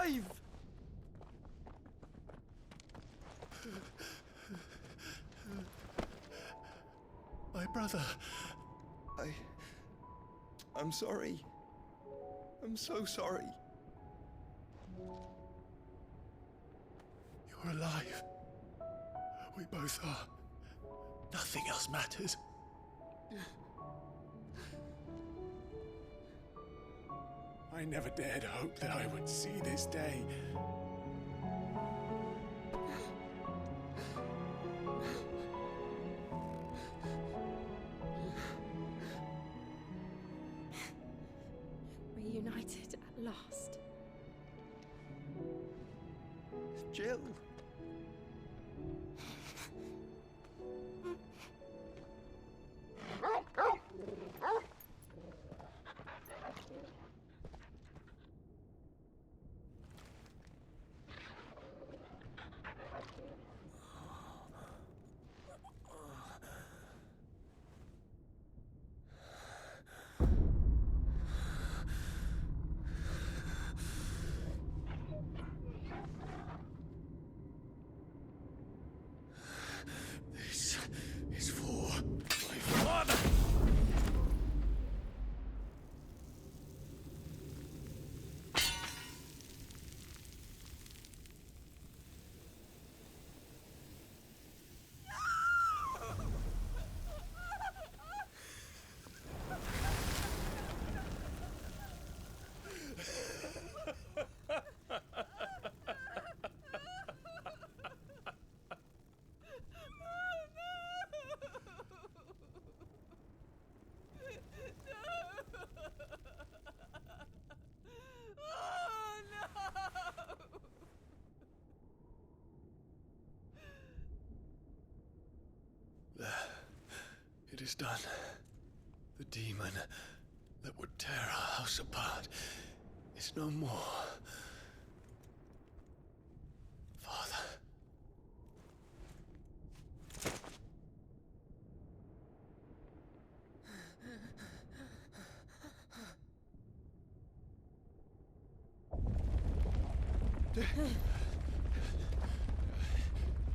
alive! My brother. I'm sorry. I'm so sorry. You're alive. We both are. Nothing else matters. I never dared hope that I would see this day. Reunited at last. Jill. This is for my father! It is done. The demon that would tear our house apart is no more. Father.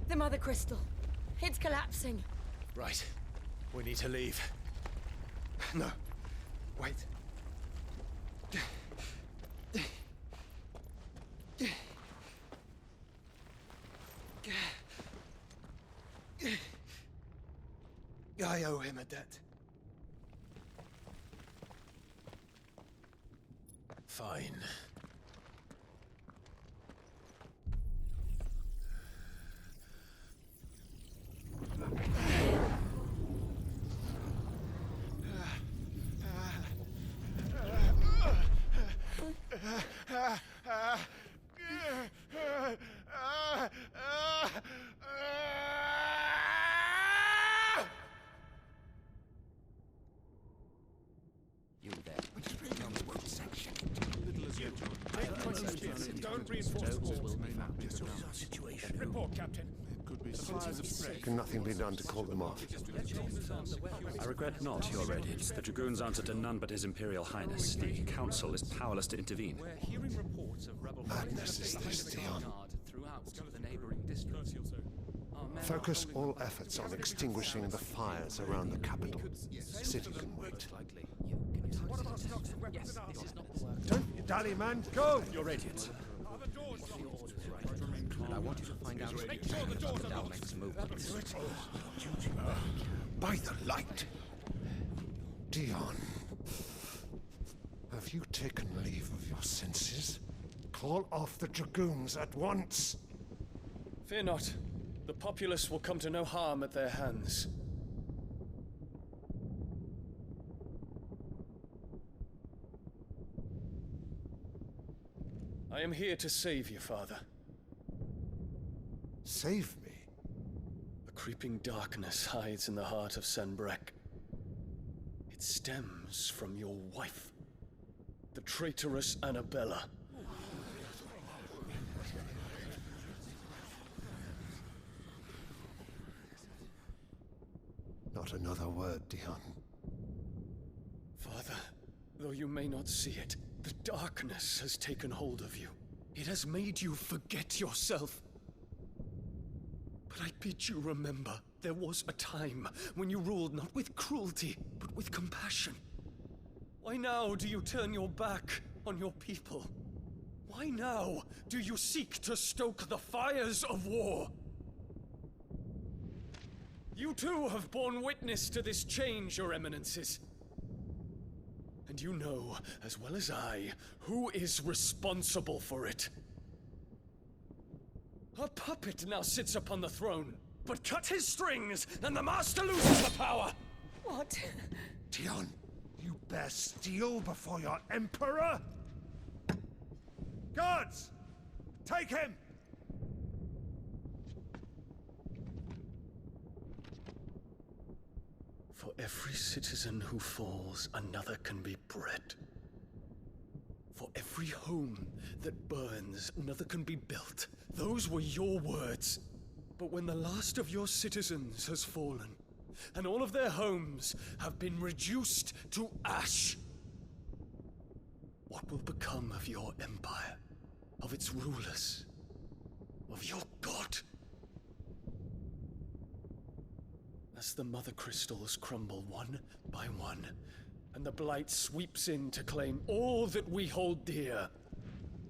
The Mother Crystal. It's collapsing. Right. We need to leave. No. Wait. I owe him a debt. Fine. You there. Don't reinforce the walls. Situation. Report, Captain. Can nothing be done to call them off? I regret not, Your Radiance. The Dragoons answer to none but His Imperial Highness. The Council is powerless to intervene. We're hearing reports of rebel Madness is this, Dion. Throughout the neighboring districts. Focus all efforts on extinguishing the fires around the capital. The city can wait. Don't you dally, man. Go! Your Radiance. And I want you to find out Make sure the doors are locked. next movements. By the light. Dion. Have you taken leave of your senses? Call off the Dragoons at once. Fear not. The populace will come to no harm at their hands. I am here to save you, Father. Save me. A creeping darkness hides in the heart of Senbrek. It stems from your wife, the traitorous Annabella. Not another word, Dion. Father, though you may not see it, the darkness has taken hold of you. It has made you forget yourself. But I bid you remember, there was a time when you ruled not with cruelty, but with compassion. Why now do you turn your back on your people? Why now do you seek to stoke the fires of war? You too have borne witness to this change, your eminences. And you know, as well as I, who is responsible for it. A puppet now sits upon the throne, but cut his strings, and the master loses the power! What? Dion, you bear steel before your emperor? Guards! Take him! For every citizen who falls, another can be bred. For every home that burns, another can be built. Those were your words. But when the last of your citizens has fallen, and all of their homes have been reduced to ash, what will become of your empire, of its rulers, of your god? As the mother crystals crumble one by one, and the blight sweeps in to claim all that we hold dear,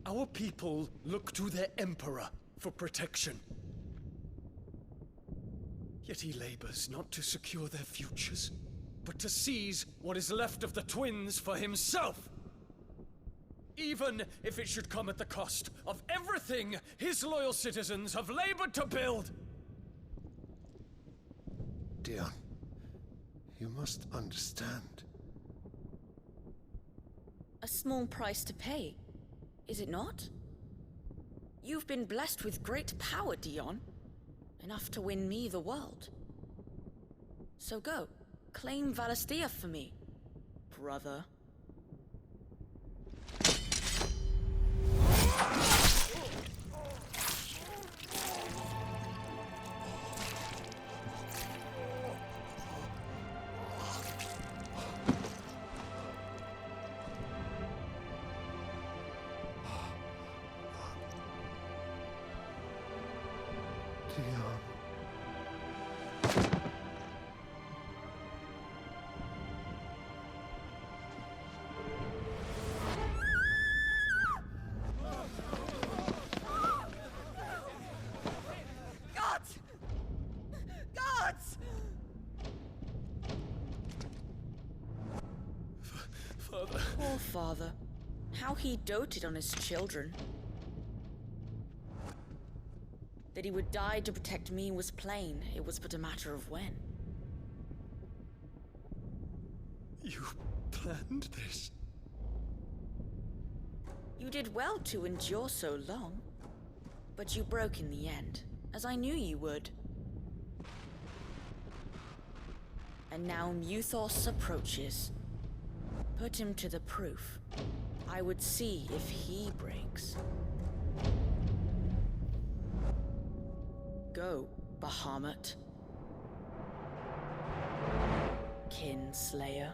our people look to their emperor for protection. Yet he labors not to secure their futures, but to seize what is left of the twins for himself. Even if it should come at the cost of everything his loyal citizens have labored to build. Dion, you must understand. A small price to pay, is it not? You've been blessed with great power, Dion. Enough to win me the world. So go, claim Valisthea for me, brother. Dion. Gods! Gods! Father. Poor father. How he doted on his children. That he would die to protect me was plain. It was but a matter of when. You planned this? You did well to endure so long. But you broke in the end, as I knew you would. And now Muthos approaches. Put him to the proof. I would see if he breaks. Go, Bahamut. Kinslayer.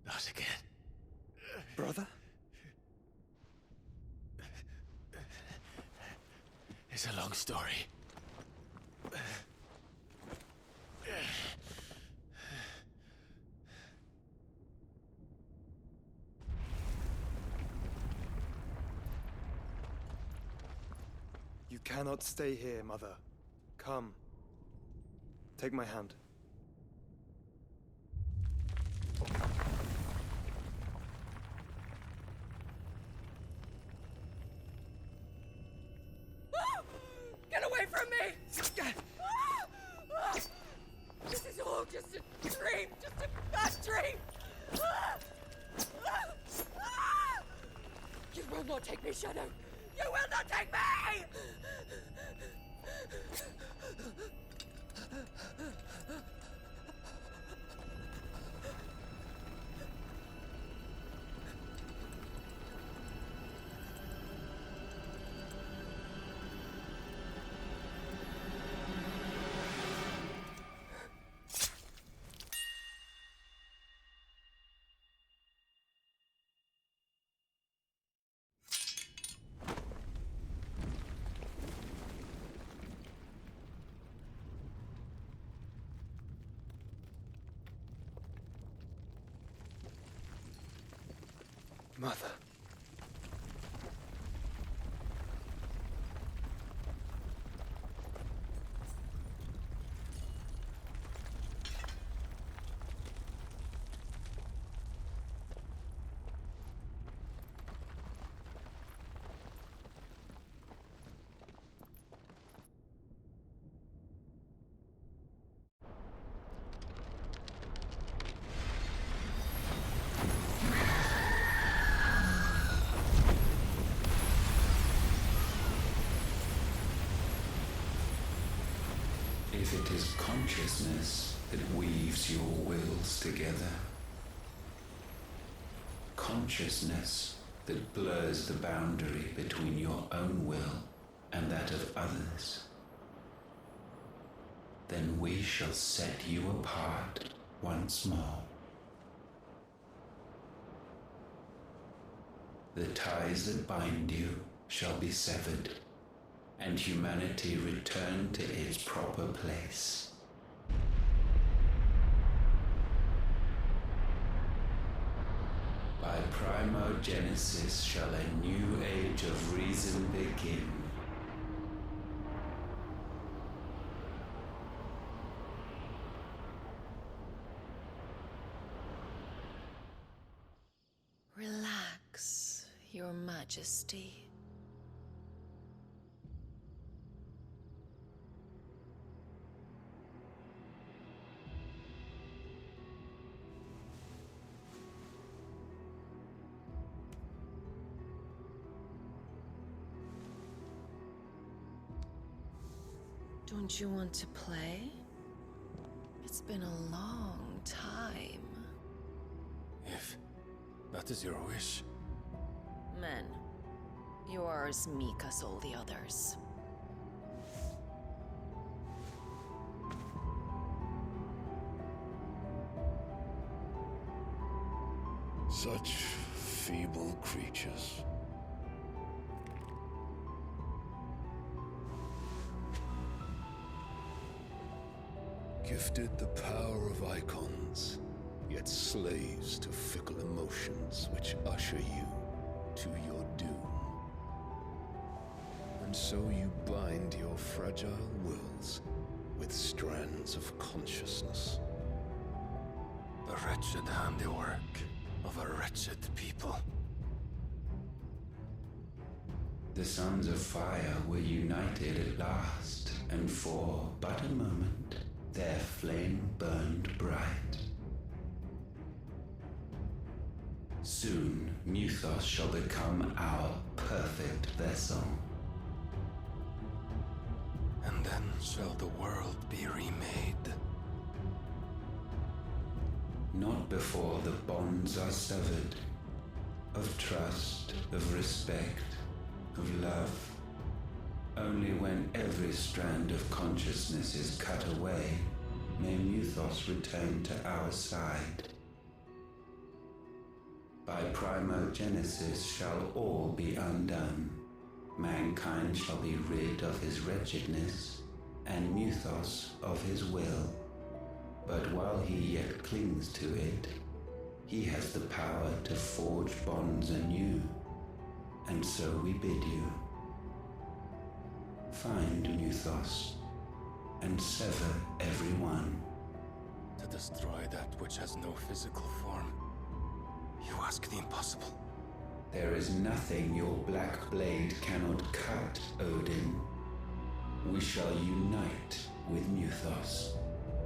Not again. Brother? It's a long story. You cannot stay here, Mother. Come. Take my hand. Get away from me! This is all just a dream, just a bad dream! You will not take me, Shadow! You will not take me! Mother. If it is consciousness that weaves your wills together, consciousness that blurs the boundary between your own will and that of others, then we shall set you apart once more. The ties that bind you shall be severed, and humanity return to its proper place. By primogenesis shall a new age of reason begin. Relax, Your Majesty. Don't you want to play? It's been a long time. If that is your wish. Men, you are as meek as all the others. Such feeble creatures. Gifted the power of icons, yet slaves to fickle emotions which usher you to your doom. And so you bind your fragile wills with strands of consciousness. The wretched handiwork of a wretched people. The sons of fire were united at last, and for but a moment their flame burned bright. Soon Muthos shall become our perfect vessel. And then shall the world be remade. Not before the bonds are severed, of trust, of respect, of love. Only when every strand of consciousness is cut away, may Muthos return to our side. By primogenesis shall all be undone. Mankind shall be rid of his wretchedness, and Muthos of his will. But while he yet clings to it, he has the power to forge bonds anew. And so we bid you, find Muthos, and sever every one. To destroy that which has no physical form. You ask the impossible. There is nothing your black blade cannot cut, Odin. We shall unite with Muthos,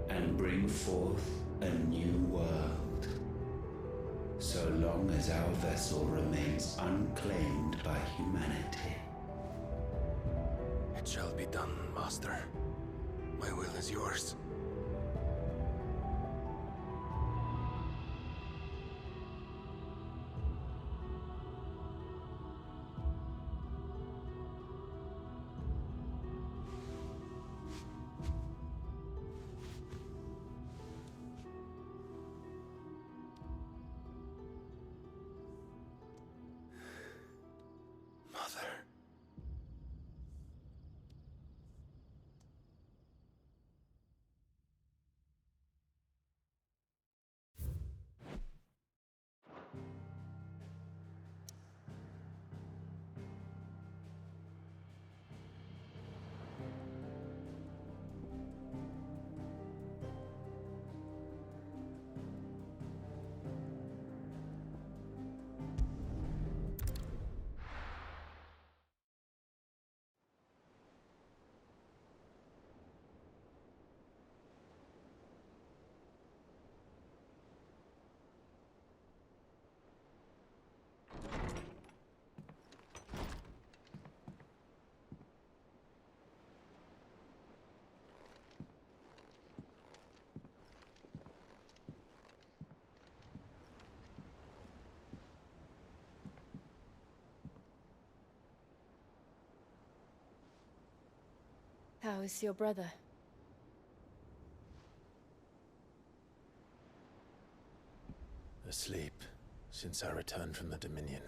and bring forth a new world. So long as our vessel remains unclaimed by humanity. It shall be done, Master. My will is yours. How is your brother? Asleep since I returned from the Dominion.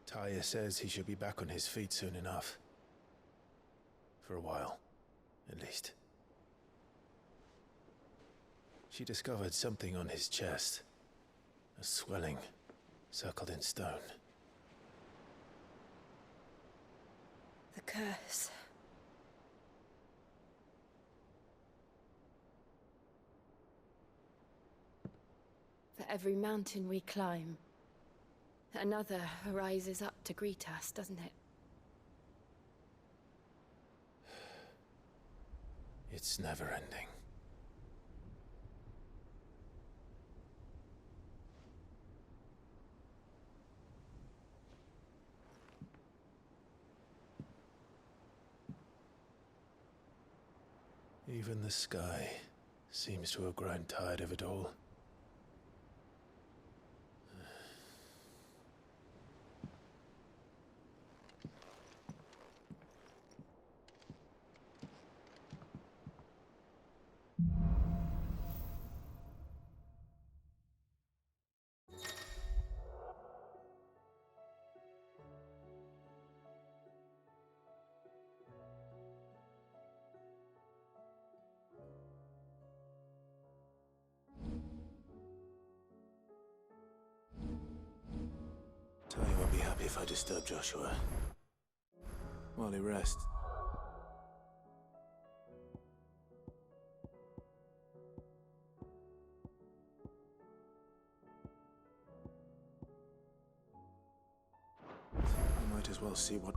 Talia says he should be back on his feet soon enough. For a while, at least. She discovered something on his chest. A swelling, circled in stone. The curse. For every mountain we climb, another rises up to greet us, doesn't it? It's never ending. Even the sky seems to have grown tired of it all. Talia won't be happy if I disturb Joshua while he rests. I might as well see what.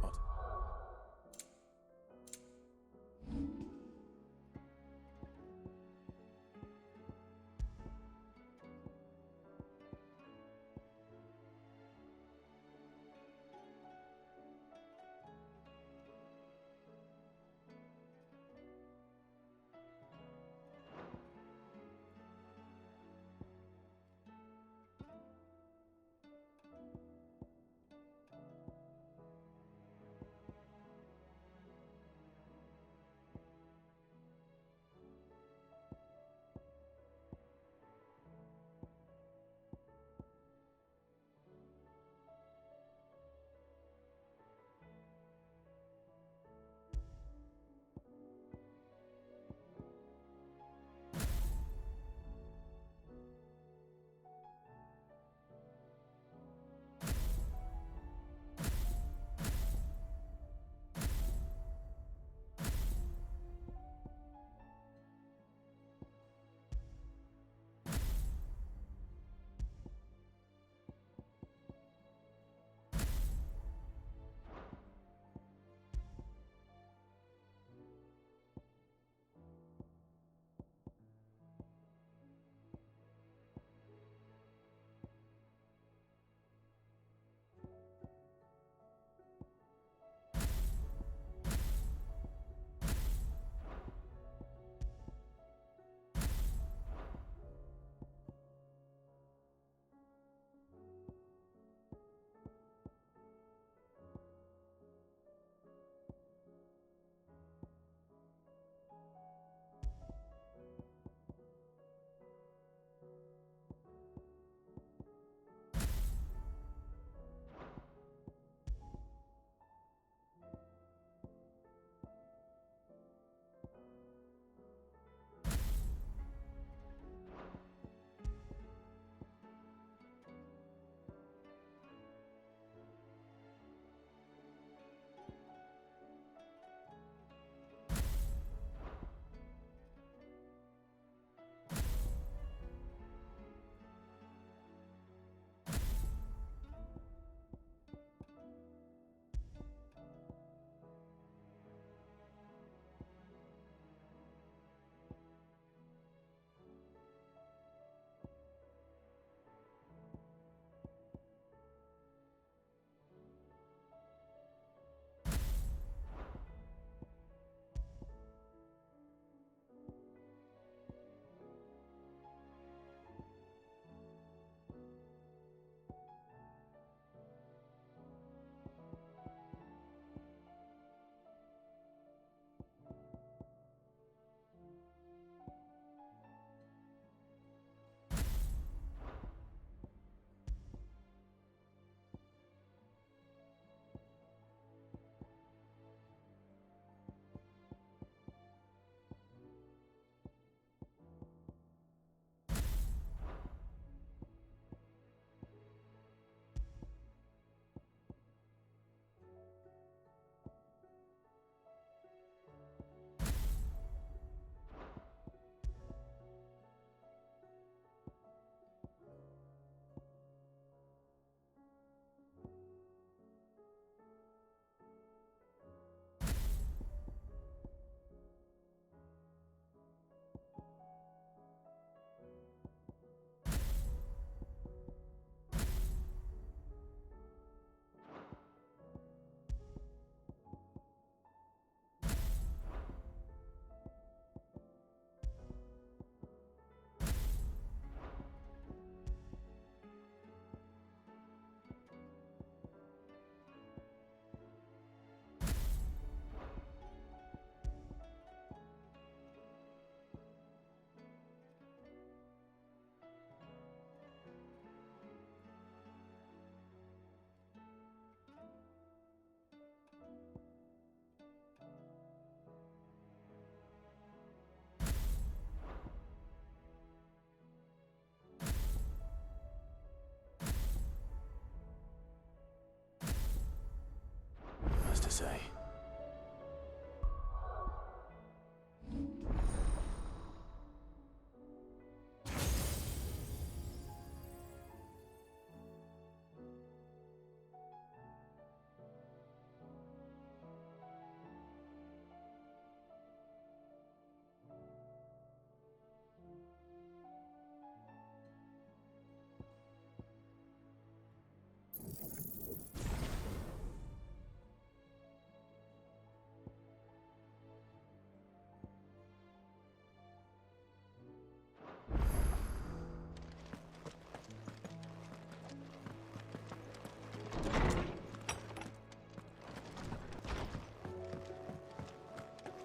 to say.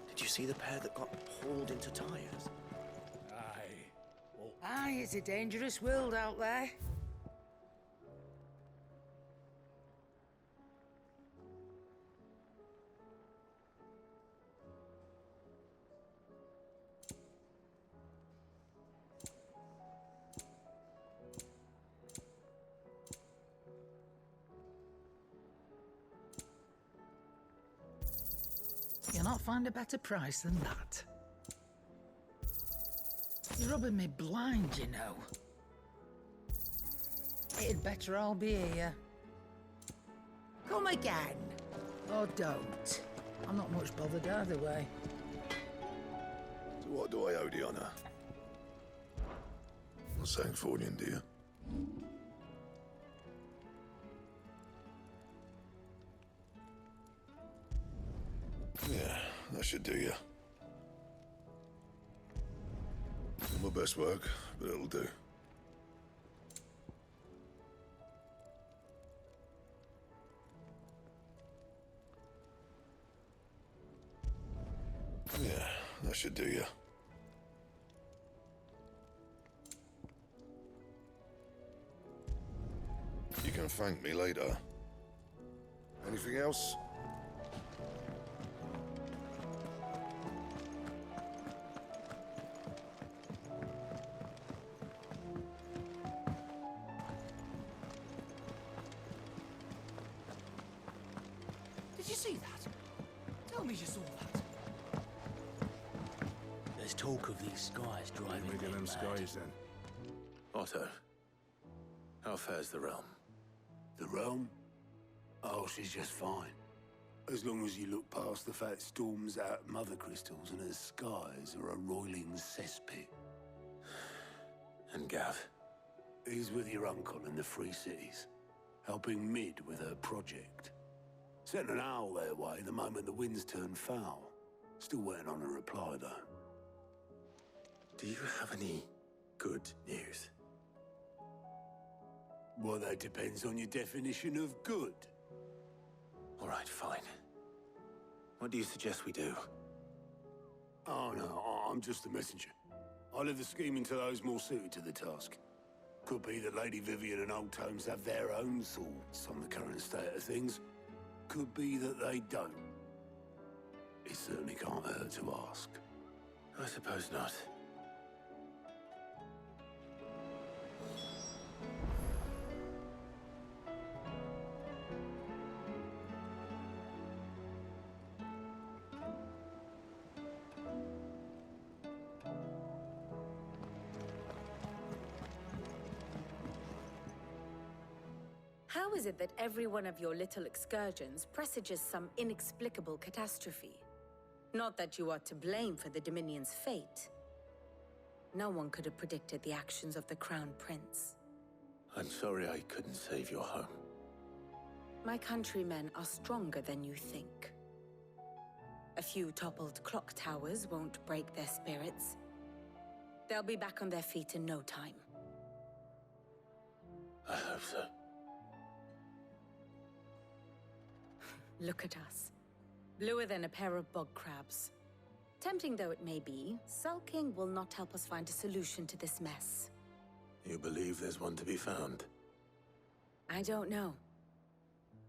Did you see the pair that got hauled into tires? Aye, it's a dangerous world out there. You'll not find a better price than that. You're rubbing me blind, you know. It'd better all be here. Come again. Or don't. I'm not much bothered either way. So what do I owe the honour? Not saying Fornian, do you? Yeah, that should do you. Not my best work, but it'll do. Yeah, that should do you. You can thank me later. Anything else? Did you see that? Tell me you saw that. There's talk of these skies driving me them mad. skies then. Otto, how fares the realm? The realm? Oh, she's just fine. As long as you look past the fact storms out mother crystals and her skies are a roiling cesspit. And Gav? He's with your uncle in the Free Cities, helping Mid with her project. Sent an owl their way the moment the winds turned foul. Still waiting on a reply, though. Do you have any good news? Well, that depends on your definition of good. All right, fine. What do you suggest we do? Oh, no, I'm just a messenger. I leave the scheming to those more suited to the task. Could be that Lady Vivian and Old Tomes have their own thoughts on the current state of things. Could be that they don't. It certainly can't hurt to ask. I suppose not. How is it that every one of your little excursions presages some inexplicable catastrophe? Not that you are to blame for the Dominion's fate. No one could have predicted the actions of the Crown Prince. I'm sorry I couldn't save your home. My countrymen are stronger than you think. A few toppled clock towers won't break their spirits. They'll be back on their feet in no time. I hope so. Look at us. Bluer than a pair of bog crabs. Tempting though it may be, sulking will not help us find a solution to this mess. You believe there's one to be found? I don't know.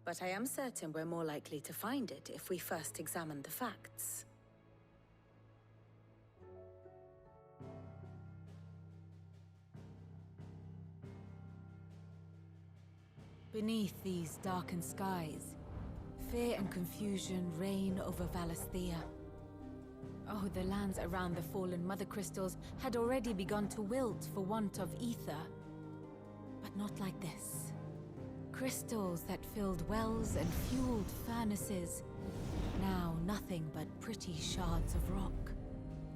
But I am certain we're more likely to find it if we first examine the facts. Beneath these darkened skies, Fear and confusion reign over Valisthea. Oh, the lands around the fallen Mother Crystals had already begun to wilt for want of ether. But not like this. Crystals that filled wells and fueled furnaces. Now nothing but pretty shards of rock.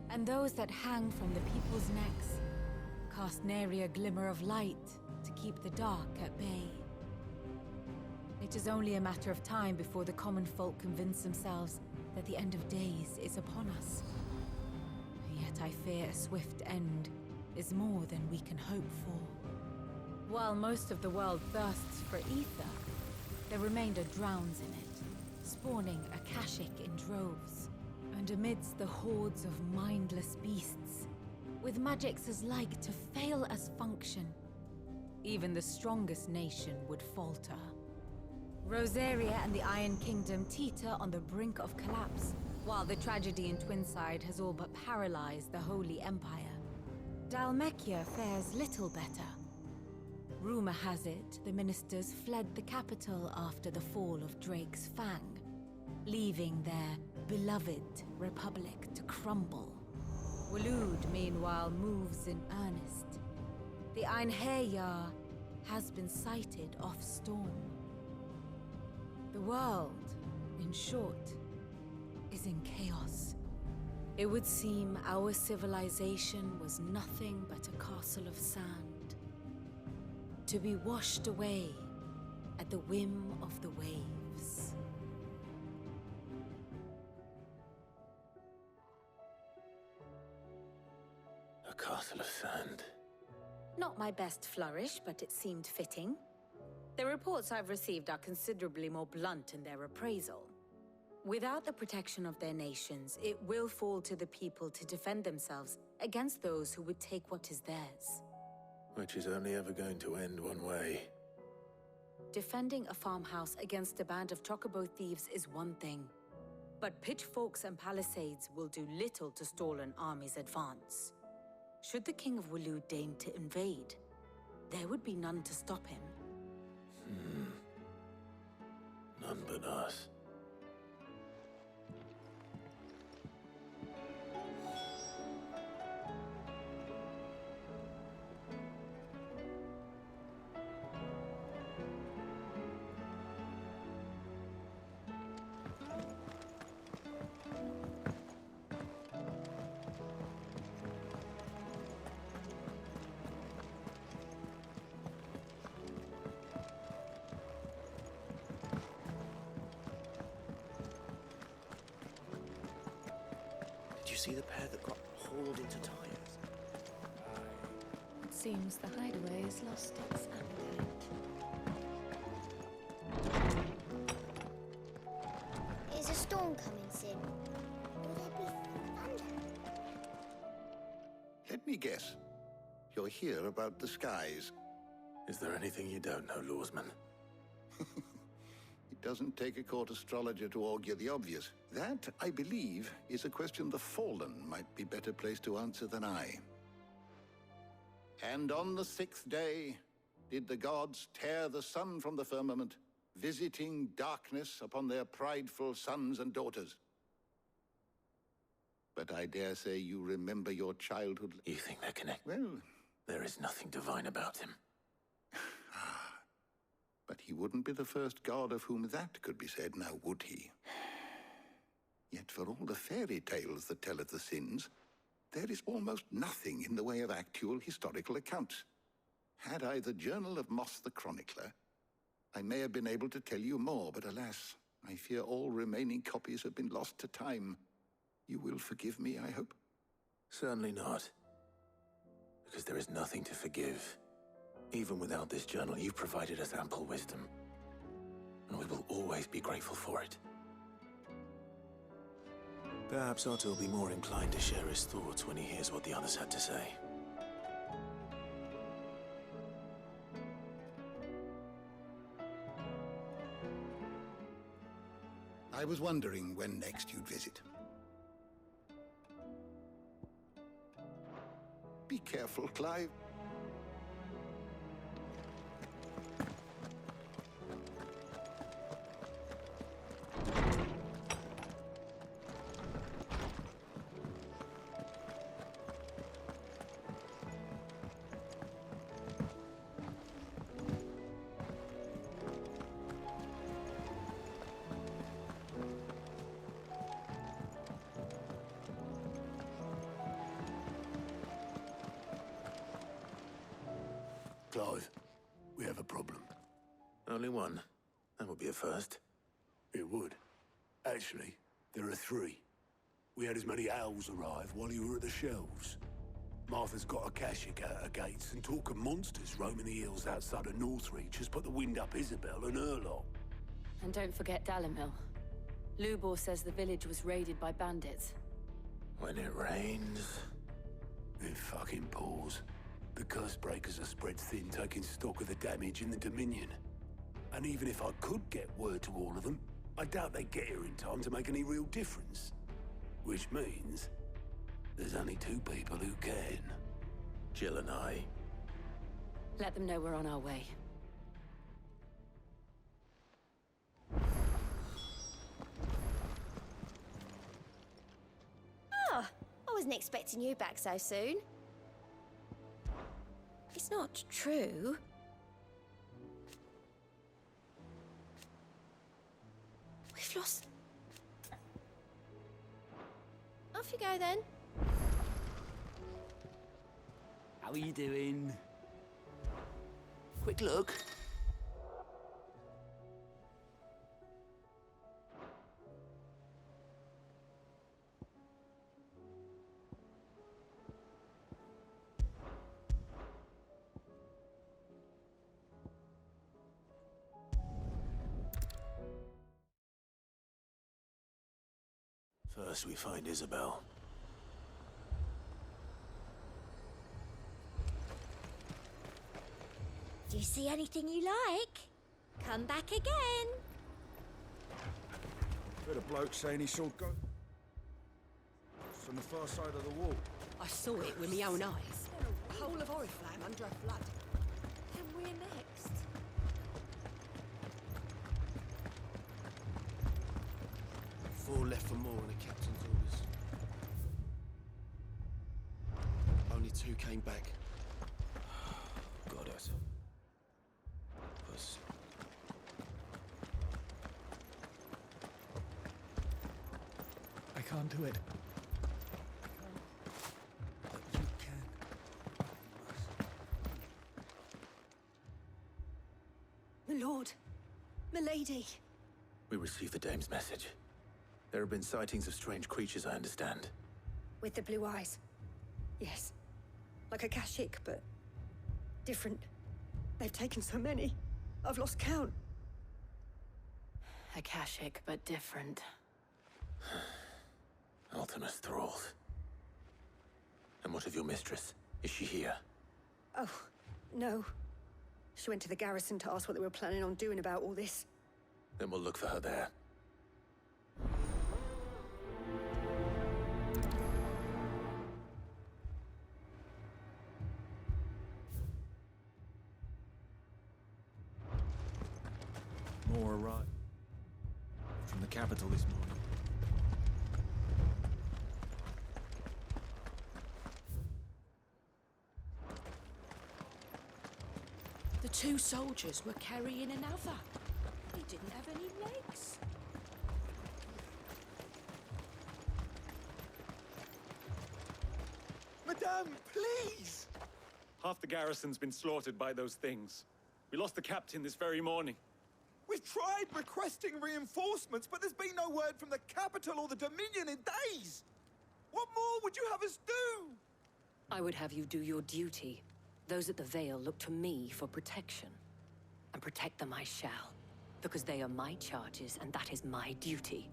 And those that hang from the people's necks cast nary a glimmer of light to keep the dark at bay. It is only a matter of time before the common folk convince themselves that the end of days is upon us. Yet I fear a swift end is more than we can hope for. While most of the world thirsts for ether, the remainder drowns in it, spawning Akashic in droves. And amidst the hordes of mindless beasts, with magics as like to fail as function, even the strongest nation would falter. Rosaria and the Iron Kingdom teeter on the brink of collapse, while the tragedy in Twinside has all but paralyzed the Holy Empire. Dalmekia fares little better. Rumor has it the ministers fled the capital after the fall of Drake's Fang, leaving their beloved republic to crumble. Waloed, meanwhile, moves in earnest. The Einherjar has been sighted off-storm. The world, in short, is in chaos. It would seem our civilization was nothing but a castle of sand, to be washed away at the whim of the waves. A castle of sand. Not my best flourish, but it seemed fitting. The reports I've received are considerably more blunt in their appraisal. Without the protection of their nations, it will fall to the people to defend themselves against those who would take what is theirs. Which is only ever going to end one way. Defending a farmhouse against a band of chocobo thieves is one thing, but pitchforks and palisades will do little to stall an army's advance. Should the King of Waloed deign to invade, there would be none to stop him. None but us. Did you see the pair that got hauled into tires? It seems the hideaway has lost its appetite. Is a storm coming soon? Will there be thunder? Let me guess. You're here about the skies. Is there anything you don't know, Lawsman? It doesn't take a court astrologer to augur the obvious. That, I believe, is a question the Fallen might be better placed to answer than I. And on the 6th day did the gods tear the sun from the firmament, visiting darkness upon their prideful sons and daughters. But I dare say you remember your childhood. You think they're connected? Well, there is nothing divine about him. But he wouldn't be the first god of whom that could be said, now would he? Yet for all the fairy tales that tell of the sins, there is almost nothing in the way of actual historical accounts. Had I the Journal of Moss the Chronicler, I may have been able to tell you more, but alas, I fear all remaining copies have been lost to time. You will forgive me, I hope? Certainly not. Because there is nothing to forgive. Even without this journal, you've provided us ample wisdom. And we will always be grateful for it. Perhaps Otto will be more inclined to share his thoughts when he hears what the others had to say. I was wondering when next you'd visit. Be careful, Clive. Clive, we have a problem. Only one. That would be a first. It would. Actually, there are three. We had as many owls arrive while you were at the shelves. Martha's got a Kashik at her gates, and talk of monsters roaming the hills outside of Northreach has put the wind up Isabel and her lot. And don't forget Dalimil. Lubor says the village was raided by bandits. When it rains... It fucking pours. The curse breakers are spread thin, taking stock of the damage in the Dominion. And even if I could get word to all of them, I doubt they'd get here in time to make any real difference. Which means... there's only two people who can. Jill and I. Let them know we're on our way. Ah, I wasn't expecting you back so soon. It's not true. We've lost... Off you go then. How are you doing? Quick look. First we find Isabel. Do you see anything you like? Come back again. Heard a bloke saying he saw ghosts on the far side of the wall. I saw it with my own eyes. A whole of Oriflamme under a flood. Then we're next. Four left for more on the captain's orders. Only two came back. God, us. Puss. I can't do it. You can. My lord. Milady. We received the dame's message. There have been sightings of strange creatures, I understand. With the blue eyes. Yes. Like a Kashik, but different. They've taken so many. I've lost count. Akashic, but different. Ultimus thralls. And what of your mistress? Is she here? Oh, no. She went to the garrison to ask what they were planning on doing about all this. Then we'll look for her there. More arrived from the capital this morning. The two soldiers were carrying another. He didn't have any legs. Madame, please! Half the garrison's been slaughtered by those things. We lost the captain this very morning. We've tried requesting reinforcements, but there's been no word from the capital or the Dominion in days! What more would you have us do? I would have you do your duty. Those at the Vale look to me for protection. And protect them I shall, because they are my charges and that is my duty.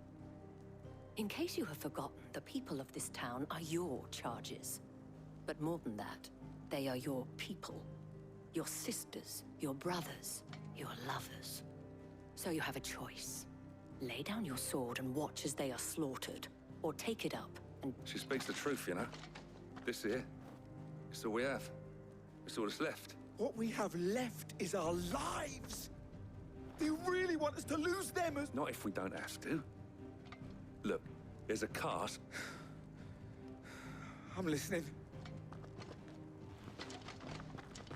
In case you have forgotten, the people of this town are your charges. But more than that, they are your people. Your sisters, your brothers, your lovers. So you have a choice. Lay down your sword and watch as they are slaughtered, or take it up and... She speaks the truth, you know. This here, it's all we have. It's all that's left. What we have left is our lives! Do you really want us to lose them as... Not if we don't have to. Look, there's a cart. I'm listening.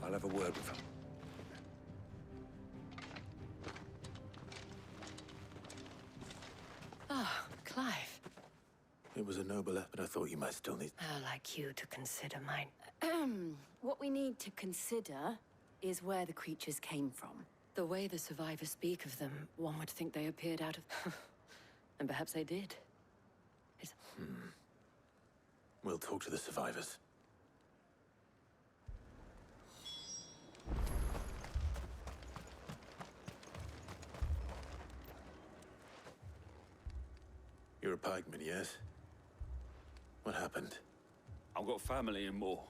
I'll have a word with them. Ah, Clive. It was a noble effort. I thought you might still need... I'd like you to consider mine. What we need to consider is where the creatures came from. The way the survivors speak of them, one would think they appeared out of... and perhaps they did. We'll talk to the survivors. You're a pikeman, yes? What happened? I've got family in Moor.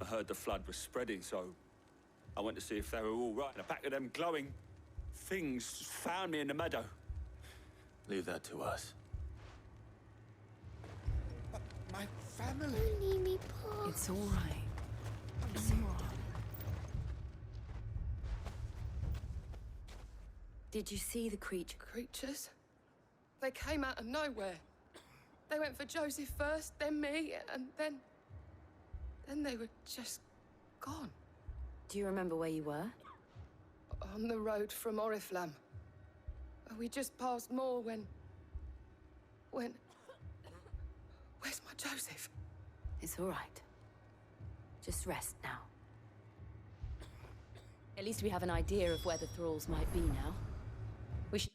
I heard the flood was spreading, so I went to see if they were all right. And a pack of them glowing things found me in the meadow. Leave that to us. My family. Don't leave me, Pa. It's all right. It's all right. Did you see the creature? Creatures? They came out of nowhere. They went for Joseph first, then me, and then they were just gone. Do you remember where you were? On the road from Oriflamme. We just passed Moor when... Where's my Joseph? It's all right. Just rest now. At least we have an idea of where the thralls might be now. We should...